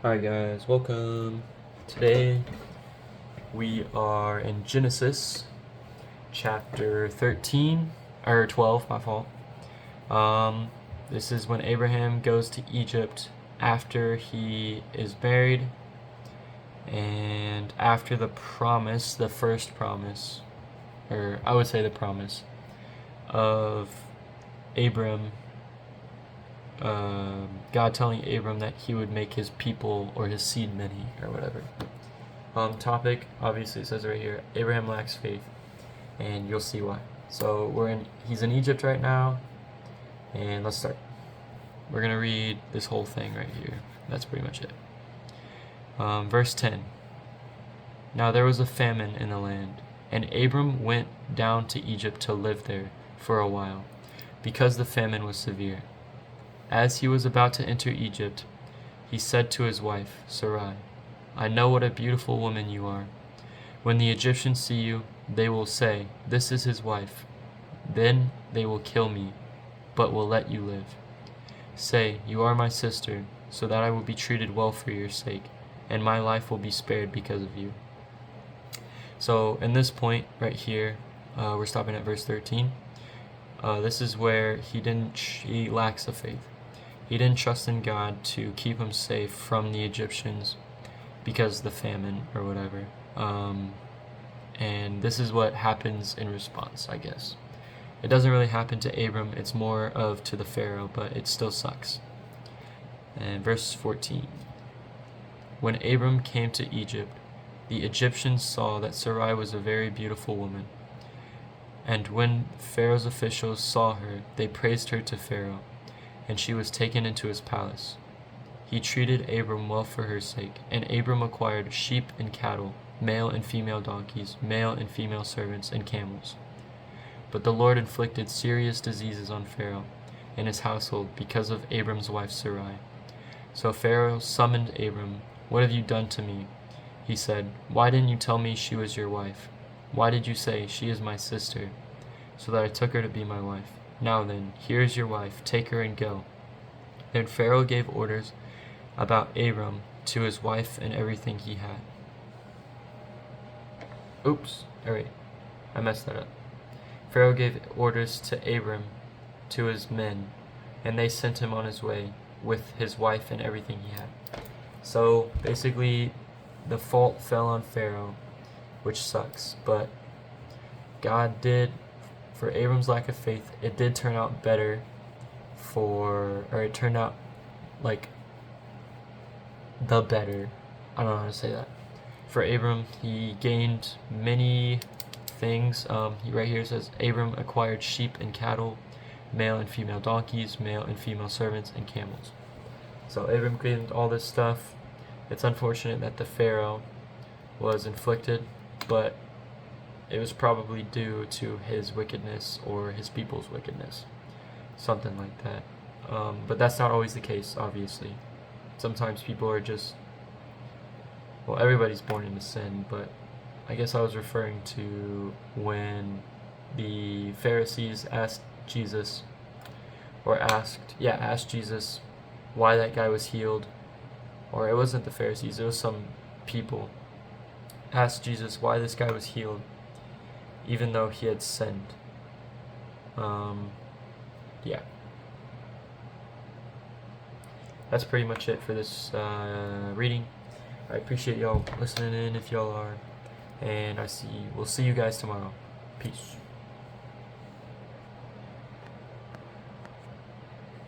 Hi guys, welcome. Today we are in Genesis chapter 13 or 12, my fault. This is when Abraham goes to Egypt after he is married and after the promise, the first promise, or I would say the promise of Abram, God telling Abram that he would make his people or his seed many or whatever. Topic, obviously it says right here, Abraham lacks faith, and you'll see why. So he's in Egypt right now, and let's start. We're gonna read this whole thing right here. That's pretty much it. Verse 10. Now there was a famine in the land, and Abram went down to Egypt to live there for a while, because the famine was severe. As he was about to enter Egypt, he said to his wife, Sarai, I know what a beautiful woman you are. When the Egyptians see you, they will say, This is his wife. Then they will kill me, but will let you live. Say, You are my sister, so that I will be treated well for your sake, and my life will be spared because of you. So in this point right here, we're stopping at verse 13. This is where he lacks the faith. He didn't trust in God to keep him safe from the Egyptians because of the famine or whatever. And this is what happens in response, I guess. It doesn't really happen to Abram, it's more of to the Pharaoh, but it still sucks. And verse 14. When Abram came to Egypt, the Egyptians saw that Sarai was a very beautiful woman. And when Pharaoh's officials saw her, they praised her to Pharaoh, and she was taken into his palace. He treated Abram well for her sake, and Abram acquired sheep and cattle, male and female donkeys, male and female servants, and camels. But the Lord inflicted serious diseases on Pharaoh and his household because of Abram's wife Sarai. So Pharaoh summoned Abram. What have you done to me? He said, Why didn't you tell me she was your wife? Why did you say, She is my sister, so that I took her to be my wife? Now then, here is your wife, take her and go. Then Pharaoh gave orders about Abram to his wife and everything he had. Oops, alright, I messed that up. Pharaoh gave orders to Abram, to his men, and they sent him on his way with his wife and everything he had. So basically, the fault fell on Pharaoh, which sucks, but God did, for Abram's lack of faith, it did turn out better it turned out like the better. I don't know how to say that. For Abram, he gained many things. Right here says, Abram acquired sheep and cattle, male and female donkeys, male and female servants, and camels. So Abram gained all this stuff. It's unfortunate that the Pharaoh was inflicted, but it was probably due to his wickedness or his people's wickedness. Something like that. But that's not always the case, obviously. Sometimes people are just... Well, everybody's born into sin, but I guess I was referring to when the Pharisees asked Jesus why that guy was healed. Or it wasn't the Pharisees, it was some people. Asked Jesus why this guy was healed, even though he had sinned. Yeah. That's pretty much it for this reading. I appreciate y'all listening in if y'all are. And we'll see you guys tomorrow. Peace.